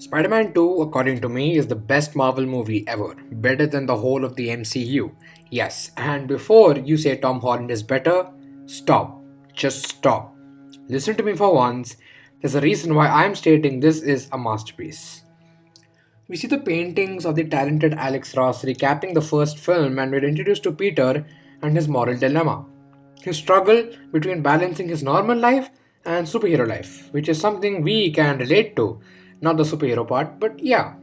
Spider-Man 2, according to me, is the best Marvel movie ever. Better than the whole of the MCU. Yes, and before you say Tom Holland is better, stop. Just stop. Listen to me for once. There's a reason why I'm stating this is a masterpiece. We see the paintings of the talented Alex Ross recapping the first film, and we're introduced to Peter and his moral dilemma. His struggle between balancing his normal life and superhero life, which is something we can relate to. Not the superhero part, but yeah.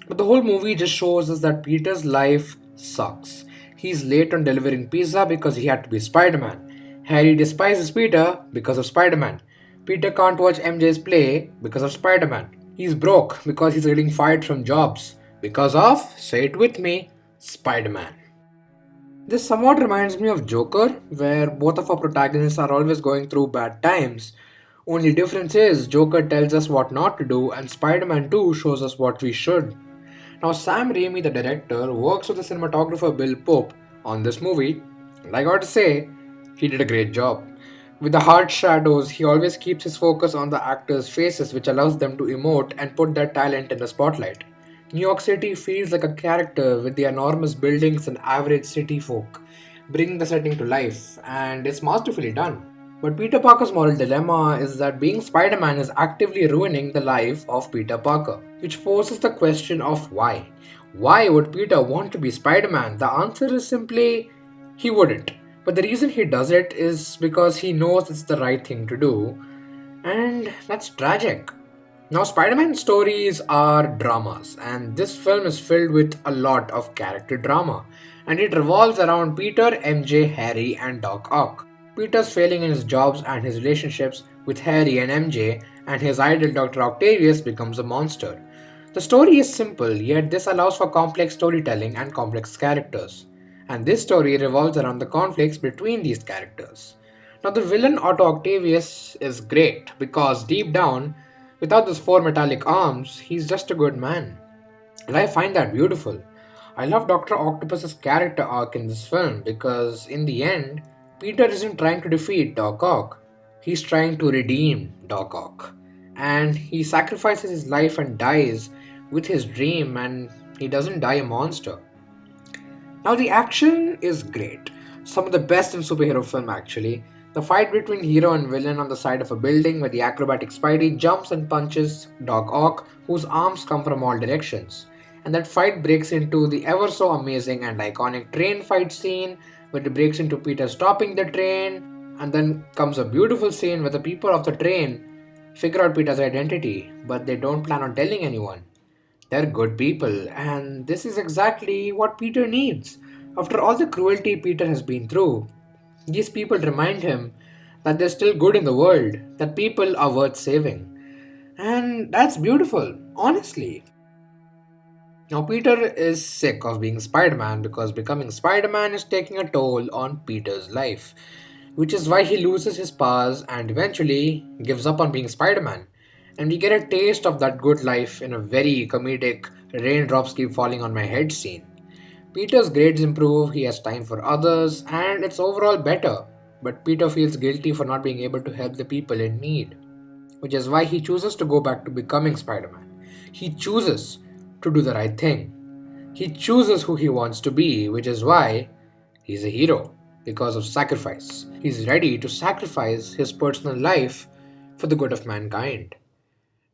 But the whole movie just shows us that Peter's life sucks. He's late on delivering pizza because he had to be Spider Man. Harry despises Peter because of Spider Man. Peter can't watch MJ's play because of Spider Man. He's broke because he's getting fired from jobs because of, say it with me, Spider Man. This somewhat reminds me of Joker, where both of our protagonists are always going through bad times. Only difference is Joker tells us what not to do and Spider-Man 2 shows us what we should. Now Sam Raimi, the director, works with the cinematographer Bill Pope on this movie, and I gotta say, he did a great job. With the hard shadows, he always keeps his focus on the actors' faces, which allows them to emote and put their talent in the spotlight. New York City feels like a character with the enormous buildings and average city folk, bringing the setting to life, and it's masterfully done. But Peter Parker's moral dilemma is that being Spider Man is actively ruining the life of Peter Parker, which poses the question of why. Why would Peter want to be Spider Man? The answer is simply he wouldn't. But the reason he does it is because he knows it's the right thing to do, and that's tragic. Now, Spider Man stories are dramas, and this film is filled with a lot of character drama, and it revolves around Peter, MJ, Harry, and Doc Ock. Peter's failing in his jobs and his relationships with Harry and MJ, and his idol Dr. Octavius becomes a monster. The story is simple, yet this allows for complex storytelling and complex characters. And this story revolves around the conflicts between these characters. Now, the villain Otto Octavius is great because deep down, without those four metallic arms, he's just a good man. And I find that beautiful. I love Dr. Octopus's character arc in this film because, in the end, Peter isn't trying to defeat Doc Ock, he's trying to redeem Doc Ock. And he sacrifices his life and dies with his dream, and he doesn't die a monster. Now, the action is great. Some of the best in superhero film, actually. The fight between hero and villain on the side of a building where the acrobatic Spidey jumps and punches Doc Ock, whose arms come from all directions. And that fight breaks into the ever so amazing and iconic train fight scene, where it breaks into Peter stopping the train, and then comes a beautiful scene where the people of the train figure out Peter's identity, but they don't plan on telling anyone. They're good people, and this is exactly what Peter needs. After all the cruelty Peter has been through, these people remind him that there's still good in the world, that people are worth saving. And that's beautiful, honestly. Now, Peter is sick of being Spider Man because becoming Spider Man is taking a toll on Peter's life, which is why he loses his powers and eventually gives up on being Spider Man. And we get a taste of that good life in a very comedic raindrops keep falling on my head scene. Peter's grades improve, he has time for others, and it's overall better. But Peter feels guilty for not being able to help the people in need, which is why he chooses to go back to becoming Spider Man. He chooses to do the right thing. He chooses who he wants to be, which is why he's a hero because of sacrifice. He's ready to sacrifice his personal life for the good of mankind.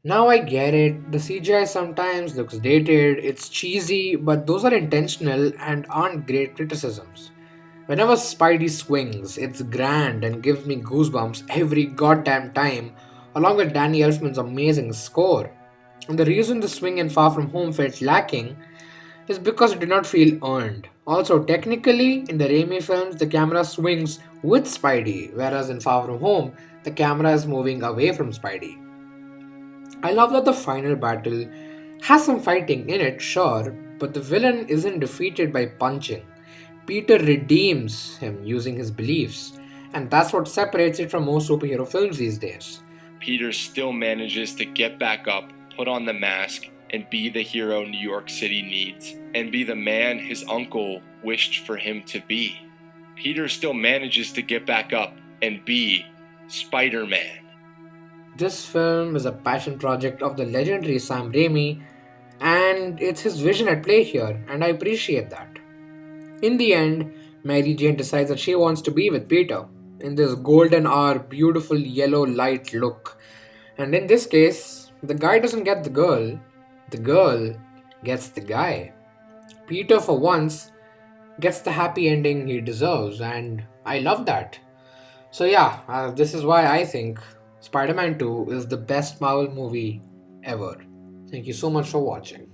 Now I get it, the CGI sometimes looks dated, it's cheesy, but those are intentional and aren't great criticisms. Whenever Spidey swings, it's grand and gives me goosebumps every goddamn time, along with Danny Elfman's amazing score. And the reason the swing in Far From Home felt lacking is because it did not feel earned. Also, technically, in the Raimi films, the camera swings with Spidey, whereas in Far From Home, the camera is moving away from Spidey. I love that the final battle has some fighting in it, sure, but the villain isn't defeated by punching. Peter redeems him using his beliefs, and that's what separates it from most superhero films these days. Peter still manages to get back up, put on the mask, and be the hero New York City needs, and be the man his uncle wished for him to be. Peter still manages to get back up and be Spider-Man. This film is a passion project of the legendary Sam Raimi, and it's his vision at play here, and I appreciate that. In the end, Mary Jane decides that she wants to be with Peter in this golden hour, beautiful yellow light look. And in this case, the guy doesn't get the girl gets the guy. Peter, for once, gets the happy ending he deserves, and I love that. So, yeah, this is why I think Spider Man 2 is the best Marvel movie ever. Thank you so much for watching.